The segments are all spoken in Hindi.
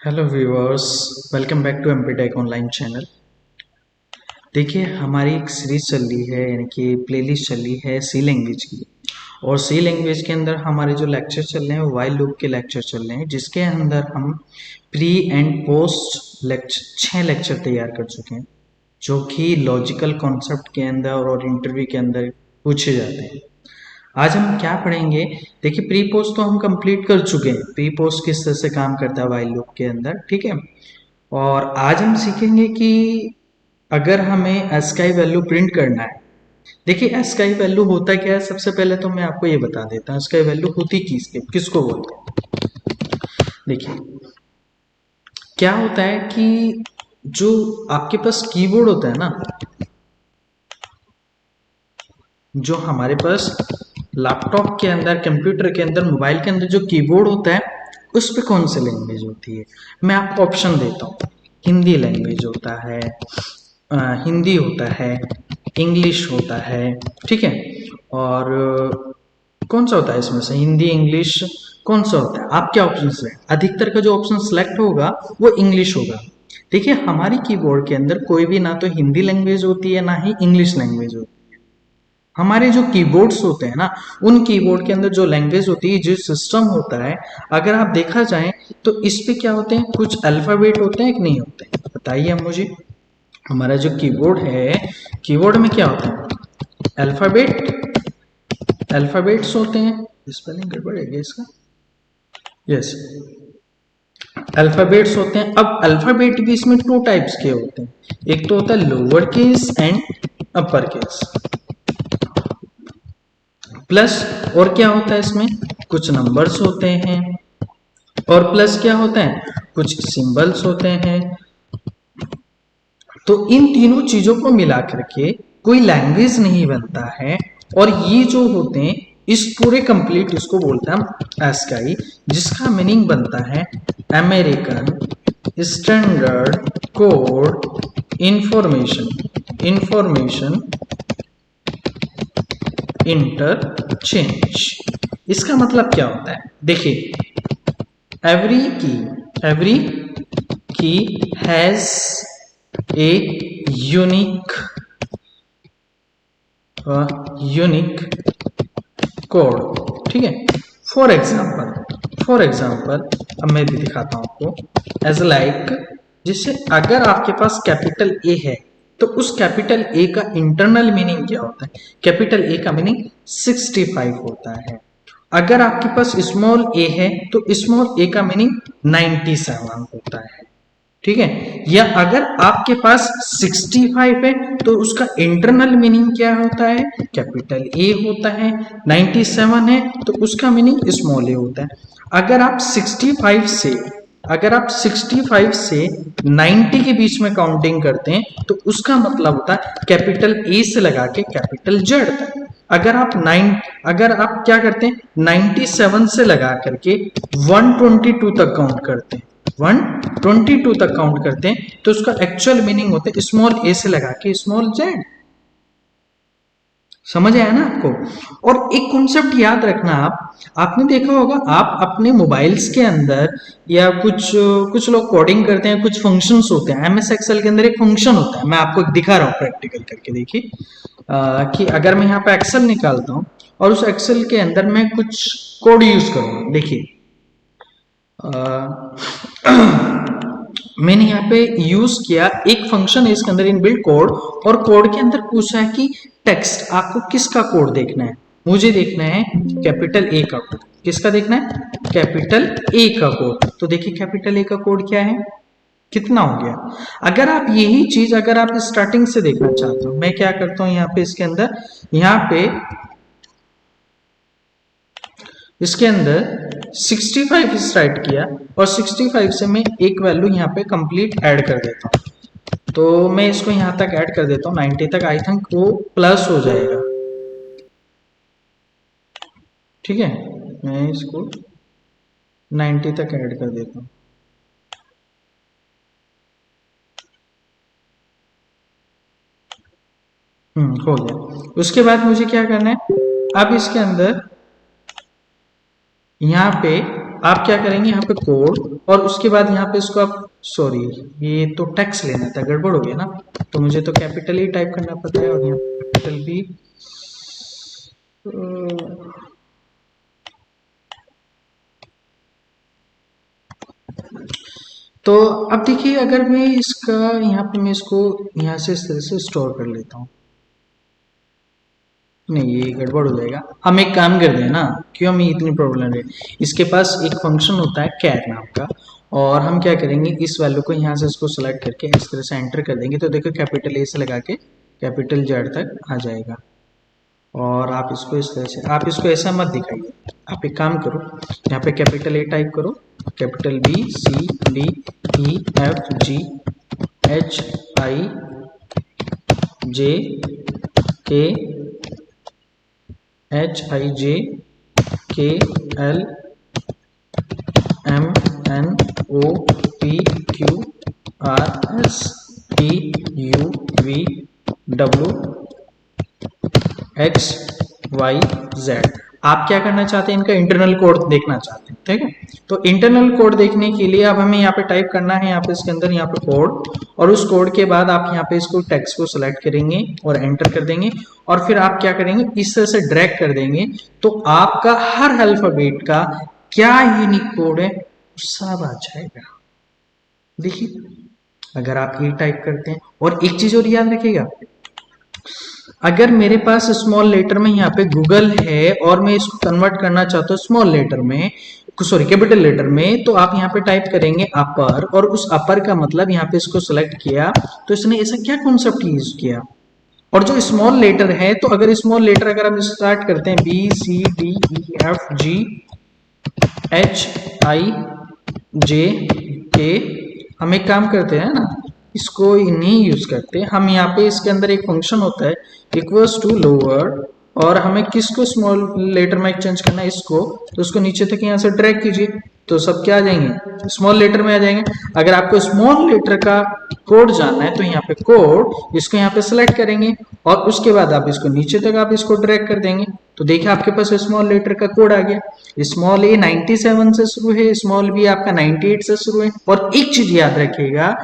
Hello viewers, welcome back to MP tech online channel. देखिए, हमारी एक सीरीज चल रही है, यानी कि प्लेलिस्ट चल रही है सी लैंग्वेज की। और सी लैंग्वेज के अंदर हमारे जो लेक्चर चल रहे हैं वो वाइल लूप के लेक्चर चल रहे हैं, जिसके अंदर हम pre and post lecture 6 lecture तैयार कर चुके हैं, जो कि लॉजिकल कॉन्सेप्ट के अंदर और इंटरव्यू के अंदर पूछे जाते हैं। आज हम क्या पढ़ेंगे? देखिए, प्री पोस्ट तो हम कंप्लीट कर चुके हैं, प्री पोस्ट किस तरह से काम करता है वाइल लूप के अंदर, ठीक है। और आज हम सीखेंगे कि अगर हमें एस्काई वैल्यू प्रिंट करना है। देखिए, एस्काई वैल्यू होता क्या है, सबसे पहले तो मैं आपको ये बता देता हूँ एस्काई वैल्यू होती किसको बोलते हैं। देखिए, क्या होता है कि जो आपके पास कीबोर्ड होता है ना, जो हमारे पास लैपटॉप के अंदर, कंप्यूटर के अंदर, मोबाइल के अंदर जो कीबोर्ड होता है, उस पे कौन सी लैंग्वेज होती है। मैं आपको ऑप्शन देता हूँ। हिंदी लैंग्वेज होता है, हिंदी होता है, इंग्लिश होता है, ठीक है। और कौन सा होता है इसमें से, हिंदी, इंग्लिश, कौन सा होता है? आप क्या ऑप्शन है? अधिकतर का जो ऑप्शन सेलेक्ट होगा वो इंग्लिश होगा। देखिए, हमारी कीबोर्ड के अंदर कोई भी ना तो हिंदी लैंग्वेज होती है ना ही इंग्लिश लैंग्वेज होती है। हमारे जो कीबोर्ड्स होते हैं ना, उन कीबोर्ड के अंदर जो लैंग्वेज होती है, जो सिस्टम होता है, अगर आप देखा जाए तो इस पे क्या होते हैं, कुछ अल्फाबेट होते हैं कि नहीं होते हैं? बताइए आप मुझे। हमारा जो कीबोर्ड है, कीबोर्ड में क्या होता है? अल्फाबेट्स होते हैं। स्पेलिंग गड़बड़ है क्या इसका? यस, अल्फाबेट्स होते हैं। अब अल्फाबेट भी इसमें टू टाइप्स के होते हैं, एक तो होता है lower case and upper case. Plus और क्या होता है इसमें, कुछ नंबर्स होते हैं। और प्लस क्या होता है, कुछ सिंबल्स होते हैं। तो इन तीनों चीजों को मिला करके कोई लैंग्वेज नहीं बनता है। और ये जो होते हैं, इस पूरे कंप्लीट इसको बोलते हैं हम एस्काई, जिसका मीनिंग बनता है American standard code information interchange. इसका मतलब क्या होता है? देखिए, एवरी की has a unique unique code, ठीक है। फॉर एग्जाम्पल अब मैं भी दिखाता हूं आपको, एज लाइक, जिससे अगर आपके पास कैपिटल ए है तो उस कैपिटल ए का इंटरनल मीनिंग क्या होता है? कैपिटल ए का मीनिंग 65 होता है। अगर आपके पास स्मॉल ए है तो स्मॉल ए का मीनिंग 97 होता है, ठीक है। या अगर आपके पास 65 है तो उसका इंटरनल मीनिंग क्या होता है? कैपिटल ए होता है। 97 है तो उसका मीनिंग स्मॉल ए होता है। अगर आप 65 से अगर आप 65 से 90 के बीच में काउंटिंग करते हैं तो उसका मतलब होता है कैपिटल ए से लगा के कैपिटल जेड तक। अगर आप क्या करते हैं, 97 से लगा करके 122 तक काउंट करते हैं, 122 तक काउंट करते हैं, तो उसका एक्चुअल मीनिंग होता है स्मॉल ए से लगा के स्मॉल जेड। समझ आया ना आपको? और एक कॉन्सेप्ट याद रखना, आपने देखा होगा, आप अपने मोबाइल्स के अंदर या कुछ कुछ लोग कोडिंग करते हैं, कुछ फंक्शंस होते हैं। एमएस एक्सेल के अंदर एक फंक्शन होता है, मैं आपको दिखा रहा हूँ प्रैक्टिकल करके। देखिए, कि अगर मैं यहाँ पे एक्सेल निकालता हूँ और उस एक्सेल के अंदर मैं कुछ कोड यूज करूँगा। देखिए, मैंने यहाँ पे यूज किया एक फंक्शन है, इसके अंदर इनबिल्ट कोड, और कोड के अंदर पूछा है कि टेक्स्ट, आपको किसका कोड देखना है? मुझे देखना है कैपिटल ए का कोड। किसका देखना है? कैपिटल ए का कोड। तो देखिए, कैपिटल ए का कोड क्या है, कितना हो गया। अगर आप यही चीज अगर आप स्टार्टिंग से देखना चाहते हो, मैं क्या करता हूं, यहाँ पे यहाँ पे इसके अंदर 65 राइट किया, और 65 से मैं एक वैल्यू यहाँ पे कंप्लीट ऐड कर देता हूँ। तो मैं इसको यहाँ तक ऐड कर देता हूँ 90 तक, आई थिंक वो प्लस हो जाएगा, ठीक है। मैं इसको 90 तक ऐड कर देता हूँ। हो गया। उसके बाद मुझे क्या करना है, अब इसके अंदर यहाँ पे आप क्या करेंगे यहाँ पे कोड, और उसके बाद यहाँ पे इसको आप, सॉरी ये तो टेक्स्ट लेना था, गड़बड़ हो गया ना, तो मुझे तो कैपिटल ही टाइप करना पड़ता है, और यहाँ कैपिटल भी। तो अब देखिए, अगर मैं इसका यहाँ पे मैं इसको यहाँ से इस तरह से स्टोर कर लेता हूँ, नहीं ये गड़बड़ हो जाएगा। हम एक काम करते हैं ना, क्यों हमें इतनी प्रॉब्लम है, इसके पास एक फंक्शन होता है कैर नाम का, और हम क्या करेंगे, इस वैल्यू को यहाँ से इसको सेलेक्ट करके इस तरह से एंटर कर देंगे, तो देखो कैपिटल ए से लगा के कैपिटल जेड तक आ जाएगा। और आप इसको इस तरह से, आप इसको ऐसा मत दिखाइए, आप एक काम करो, यहाँ पे कैपिटल ए टाइप करो, capital B C D E F G H I J K H I J K L M N O P Q R S T U V W X Y Z. आप क्या करना चाहते हैं, इनका इंटरनल कोड देखना चाहते हैं, ठीक है। तो इंटरनल कोड देखने के लिए अब हमें यहाँ पे टाइप करना है, यहाँ पे इसके अंदर यहाँ पे कोड, और उस कोड के बाद आप यहाँ पे इसको टेक्स्ट को सिलेक्ट करेंगे और एंटर कर देंगे, और फिर आप क्या करेंगे, इस तरह से ड्रैग कर देंगे, तो आपका हर अल्फाबेट का क्या यूनिक कोड है सब आ जाएगा। देखिए, अगर आप ये टाइप करते हैं, और एक चीज और याद रखिएगा, अगर मेरे पास स्मॉल लेटर में यहाँ पे गूगल है और मैं इसको कन्वर्ट करना चाहता हूँ स्मॉल लेटर में, सॉरी कैपिटल लेटर में, तो आप यहाँ पे टाइप करेंगे अपर, और उस अपर का मतलब यहाँ पे इसको सेलेक्ट किया, तो इसने ऐसा क्या कॉन्सेप्ट यूज किया, और जो स्मॉल लेटर है, तो अगर स्मॉल लेटर अगर हम स्टार्ट करते हैं B C D E F G H I J K, हम एक काम करते हैं ना, इसको नहीं यूज करते हम, यहाँ पे इसके अंदर एक फंक्शन होता है इक्वल्स टू लोअर, और हमें किसको स्मॉल लेटर में एक्सचेंज करना है, इसको, तो उसको नीचे तक यहाँ से ड्रैग कीजिए, तो सब क्या आ जाएंगे, स्मॉल लेटर में आ जाएंगे। अगर आपको स्मॉल लेटर का कोड जानना है, तो यहाँ पे कोड, इसको यहाँ पे सिलेक्ट करेंगे, और उसके बाद आप इसको नीचे तक आप इसको ड्रैग कर देंगे, तो देखिए आपके पास स्मॉल लेटर का कोड आ गया। स्मॉल ए 97 से शुरू है, स्मॉल बी आपका 98 से शुरू है, और एक चीज याद रखिएगा,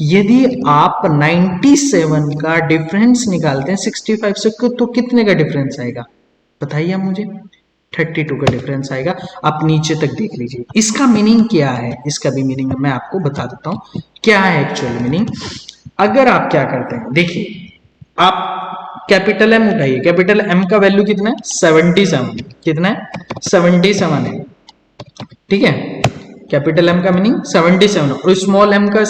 यदि आप 97 का डिफरेंस निकालते हैं 65 से, तो कितने का डिफरेंस आएगा बताइए आप मुझे, 32 का डिफरेंस आएगा। आप नीचे तक देख लीजिए, इसका मीनिंग क्या है, इसका भी मीनिंग मैं आपको बता देता हूं क्या है एक्चुअल मीनिंग। अगर आप क्या करते हैं, देखिए आप कैपिटल एम उठाइए, कैपिटल एम का वैल्यू कितना है, 77, कितना है, 77 है, ठीक है, कैपिटल एम का मीनिंग 77, और स्मॉल एम का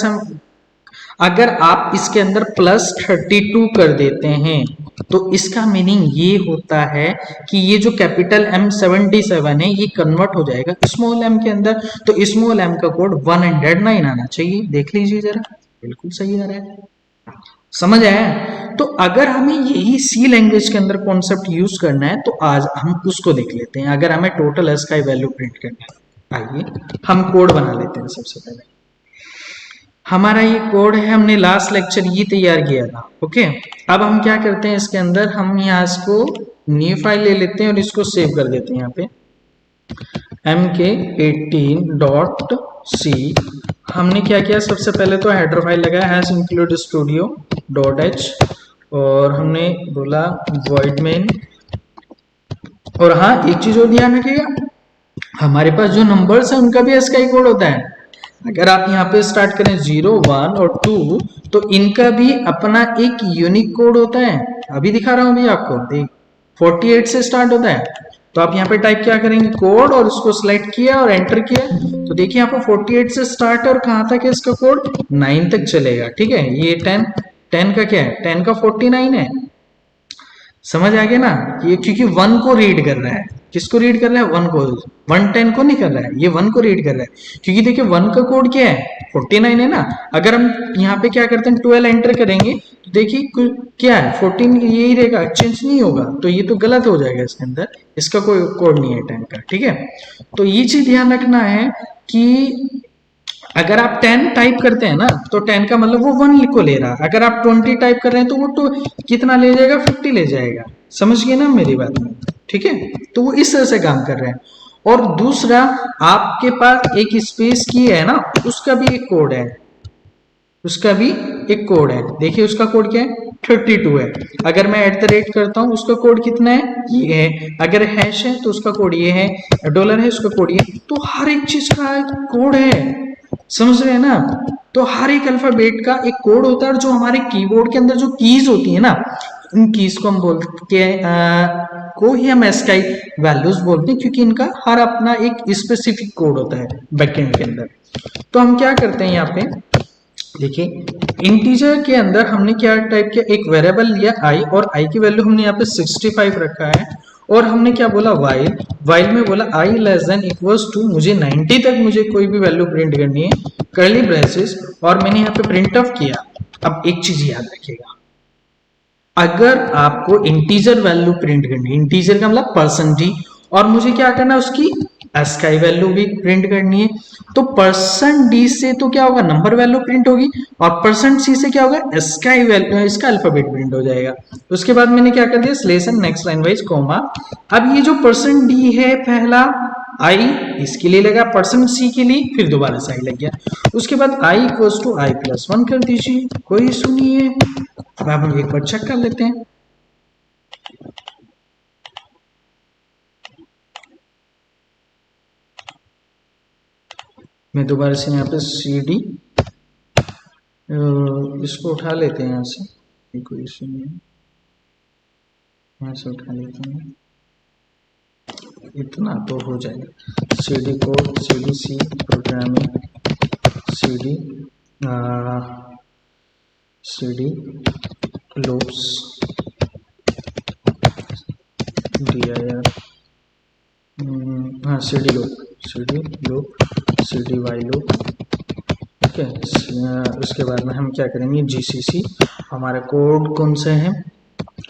अगर आप इसके अंदर +32 कर देते हैं, तो इसका मीनिंग ये होता है कि ये जो कैपिटल एम 77 है, ये कन्वर्ट हो जाएगा स्मॉल एम के अंदर, तो स्मॉल एम का कोड 109 आना चाहिए, देख लीजिए जरा, बिल्कुल सही आ रहा है, समझ आया। तो अगर हमें यही सी लैंग्वेज के अंदर कॉन्सेप्ट यूज करना है, तो आज हम उसको देख लेते हैं। अगर हमें टोटल एस का वैल्यू प्रिंट करना है, आइए हम कोड बना लेते हैं। सबसे पहले हमारा ये कोड है, हमने लास्ट लेक्चर ये तैयार किया था, ओके। अब हम क्या करते हैं, इसके अंदर हम यहाँ इसको न्यू फाइल ले लेते हैं और इसको सेव कर देते हैं। यहाँ पे mk18.c हमने क्या किया, सबसे पहले तो हेडर फाइल लगाया हैज इंक्लूड studio.h, और हमने बोला void main, और हाँ एक चीज और ध्यान रखिएगा, हमारे पास जो नंबर्स है उनका भी एसकाई कोड होता है। अगर आप यहाँ पे स्टार्ट करें 0, 1 और 2, तो इनका भी अपना एक यूनिक कोड होता है। अभी दिखा रहा हूं भी आपको, देख 48 से स्टार्ट होता है, तो आप यहाँ पे टाइप क्या करेंगे, कोड, और इसको सिलेक्ट किया और एंटर किया, तो देखिए यहाँ पे 48 से स्टार्ट है, और कहाँ तक है इसका कोड, 9 तक चलेगा, ठीक है। ये 10 का क्या है, 10 का 49 है, समझ आ गया ना, ये क्योंकि 1 को रीड कर रहा है, किसको रीड कर रहा है, 1 को, 110 को नहीं कर रहा है, ये 1 को रीड कर रहा है, क्योंकि देखिए 1 का कोड क्या है, 49 है ना। अगर हम यहाँ पे क्या करते हैं, 12 एंटर करेंगे, तो देखिए क्या है, 14 यही रहेगा, चेंज नहीं होगा, तो ये तो गलत हो जाएगा, इसके अंदर इसका कोई कोड नहीं है 10 का, ठीक है। तो ये चीज ध्यान रखना है कि अगर आप 10 टाइप करते हैं ना, तो 10 का मतलब वो 1 को ले रहा है, अगर आप 20 टाइप कर रहे हैं, तो वो तो कितना ले जाएगा, 50 ले जाएगा, समझ गए ना मेरी बात में, ठीक है। तो वो इस तरह से काम कर रहे हैं। और दूसरा आपके पास एक स्पेस की है ना, उसका भी एक कोड है, उसका भी एक कोड है। देखिए उसका कोड क्या है, 32 है। अगर मैं एट द रेट करता हूं उसका कोड कितना है, ये है। अगर हैश है तो उसका कोड ये है, डॉलर है उसका कोड ये। तो हर एक चीज का एक कोड है, समझ रहे हैं ना। तो हर एक अल्फाबेट का एक कोड होता है, और जो हमारे कीबोर्ड के अंदर जो कीज होती है ना, इन कीज को हम बोलते हैं को ही हम एस्काई वैल्यूज बोलते हैं, क्योंकि इनका हर अपना एक स्पेसिफिक कोड होता है बैकएंड के अंदर। तो हम क्या करते हैं यहाँ पे, देखिए इंटीजर के अंदर हमने क्या टाइप किया, एक वेरिएबल लिया आई, और आई की वैल्यू हमने यहाँ पे 65 रखा है। और हमने क्या बोला, वाइल, वाइल में बोला आई लेस देन इक्वल्स टू, मुझे 90 तक मुझे कोई भी वैल्यू प्रिंट करनी है, कर्ली ब्रेसेस, और मैंने यहाँ पे प्रिंट ऑफ किया। अब एक चीज याद रखिएगा, अगर आपको इंटीजर वैल्यू प्रिंट करनी है, इंटीजर का मतलब परसेंट जी, और मुझे क्या करना है, उसकी एस्काई वैल्यू भी प्रिंट करनी है, तो परसेंट डी से तो क्या होगा, नंबर वैल्यू प्रिंट होगी, और परसेंट सी से क्या होगा, एस्काई वैल्यू, इसका अल्फाबेट प्रिंट हो जाएगा। उसके बाद मैंने क्या कर दिया, slash and next line wise comma. अब ये जो परसेंट डी है पहला आई, इसके लिए लगा, परसेंट सी के लिए फिर दोबारा से आई लग गया। उसके बाद I equals to I plus 1 कर दीजिए, कोई इशू नहीं है। अब हम एक बार चेक कर लेते हैं। मैं दोबारा से यहाँ पे सी डी, इसको उठा लेते हैं यहाँ से, कोई इशू नहीं है, यहाँ से उठा लेते हैं, इतना तो हो जाएगा। See the code, see the C programming, see the loops, dir, हाँ see the loop, see the while loop, ठीक है। उसके बाद में हम क्या करेंगे, जीसीसी, हमारा कोड कौन सा है,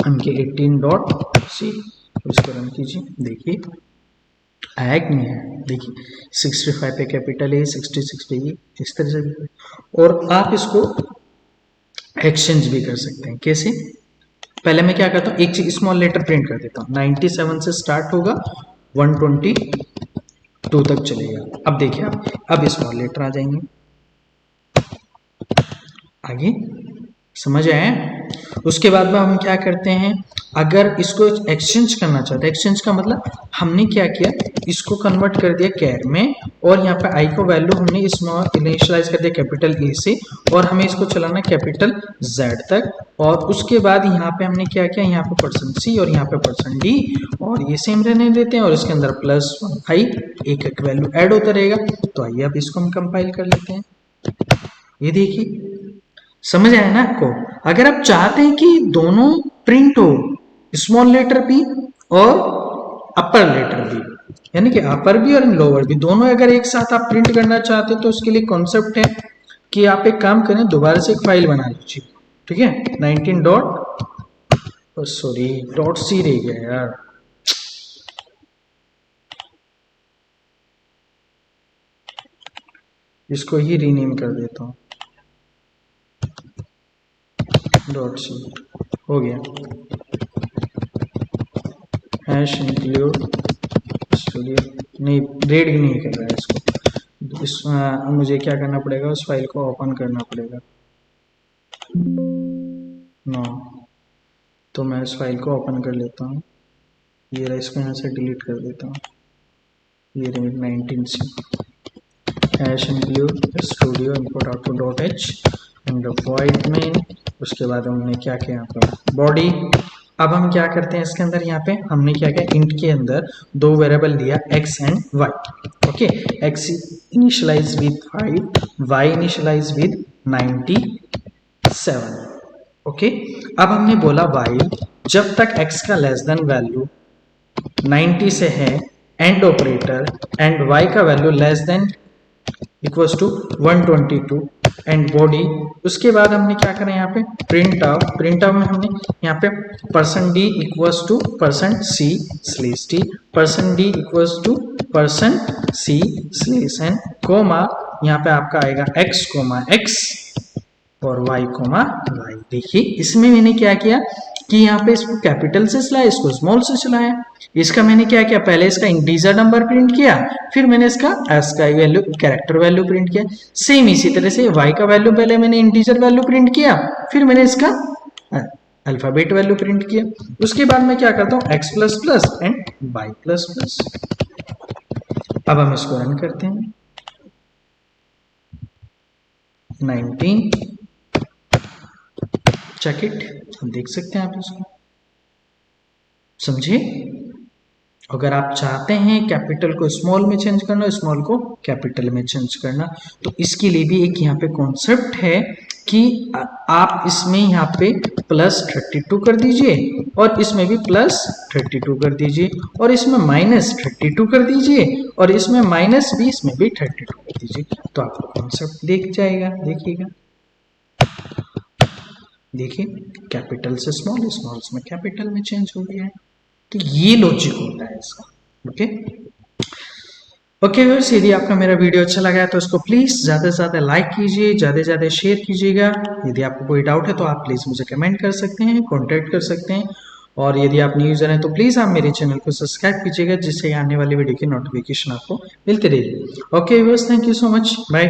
हमके 18.c, उसको रन कीजिए। देखिए आया कि नहीं है, देखिए 65 पे कैपिटल ए, 66 पे ये, इस तरह से। और आप इसको एक्सचेंज भी कर सकते हैं। कैसे, पहले मैं क्या करता हूँ, एक चीज स्मॉल लेटर प्रिंट कर देता हूँ। 97 से स्टार्ट होगा, 122 तक चलेगा। अब देखिए आप, अब स्मॉल लेटर आ जाएंगे, आगे समझ आए। उसके बाद में हम क्या करते हैं, अगर इसको एक्सचेंज करना चाहते हैं, एक्सचेंज का मतलब हमने क्या किया, इसको कन्वर्ट कर दिया कैर में, और यहाँ पे आई को वैल्यू हमने स्मॉल इनिशियलाइज कर दिया कैपिटल ए से, और हमें इसको चलाना कैपिटल जेड तक। और उसके बाद यहाँ पे हमने क्या किया, यहाँ पे परसेंट सी और यहाँ पे परसेंट डी, और ये सेम रहने देते हैं, और इसके अंदर प्लस आई, एक एक वैल्यू ऐड होता रहेगा। तो आइए अब इसको हम कंपाइल कर लेते हैं। ये देखिए समझ आया ना आपको। अगर आप चाहते हैं कि दोनों प्रिंट हो, स्मॉल लेटर भी और अपर लेटर भी, यानी कि अपर भी और लोअर भी, दोनों अगर एक साथ आप प्रिंट करना चाहते हैं, तो उसके लिए कॉन्सेप्ट है कि आप एक काम करें, दोबारा से एक फाइल बना लीजिए, ठीक है। 19 डॉट सी रह गया यार, इसको ही रीनेम कर देता हूँ, डॉट सी हो गया। हैश इंक्लूड स्टूडियो, नहीं रेड नहीं कर रहा है इसको, मुझे क्या करना पड़ेगा, उस फाइल को ओपन करना पड़ेगा। नो, तो मैं इस फाइल को ओपन कर लेता हूँ, ये रहा, इसको यहाँ से डिलीट कर देता हूँ, ये रही 19 C, hash include studio input output dot H and void main. उसके बाद हमने क्या किया, यहाँ पर बॉडी। अब हम क्या करते हैं, इसके अंदर यहाँ पे हमने क्या किया, इंट के अंदर दो वेरिएबल दिया, x and y, okay. x initialise with 5, y initialise with 97, okay. अब हमने बोला while जब तक x का लेस देन वैल्यू 90 से है, एंड ऑपरेटर, एंड y का value less than equals to 122 and body. उसके बाद हमने क्या करें, यहाँ पे प्रिंट आउट में हमने यहाँ पे percent D equals to percent C slash T, percent D equals to percent C slash N, comma यहाँ पे आपका आएगा x कोमा x और y कोमा y। देखिए इसमें मैंने क्या किया कि यहाँ पे इसको कैपिटल से चलाया, इसको स्मॉल से चलाया, इसका मैंने क्या किया, पहले इसका इंटीजर नंबर प्रिंट किया, फिर मैंने इसका एस का वैल्यू कैरेक्टर वैल्यू प्रिंट किया। सेम इसी तरह से y का वैल्यू पहले मैंने इंटीजर वैल्यू प्रिंट किया, फिर मैंने इसका अल्फाबेट वैल्यू प्रिंट किया। उसके बाद मैं क्या करता हूँ x plus plus and y plus plus. अब हम इसको रन करते हैं। 19 चेक इट, अब देख सकते हैं आप इसको, समझे। अगर आप चाहते हैं कैपिटल को स्मॉल में चेंज करना, स्मॉल को कैपिटल में चेंज करना, तो इसके लिए भी एक यहाँ पे कॉन्सेप्ट है कि आप इसमें यहाँ पे प्लस 32 कर दीजिए और इसमें भी प्लस 32 कर दीजिए और इसमें माइनस 32 कर दीजिए और इसमें माइनस 20 में भी 32 कर दीजिए, तो आपको कॉन्सेप्ट दिख जाएगा। देखिएगा, देखिए कैपिटल से स्मॉल, स्मॉल में कैपिटल में चेंज हो गया है। तो ये लॉजिक होता है इसका। ओके ओके व्यूअर्स, यदि आपका मेरा वीडियो अच्छा लगा है तो इसको प्लीज ज्यादा से ज्यादा लाइक कीजिए, ज्यादा से ज्यादा शेयर कीजिएगा। यदि आपको कोई डाउट है तो आप प्लीज मुझे कमेंट कर सकते हैं, कॉन्टैक्ट कर सकते हैं। और यदि आप न्यू यूजर हैं तो प्लीज आप मेरे चैनल को सब्सक्राइब कीजिएगा, जिससे आने वाली वीडियो की नोटिफिकेशन आपको मिलती रहेगी। Okay viewers, thank you so much, bye.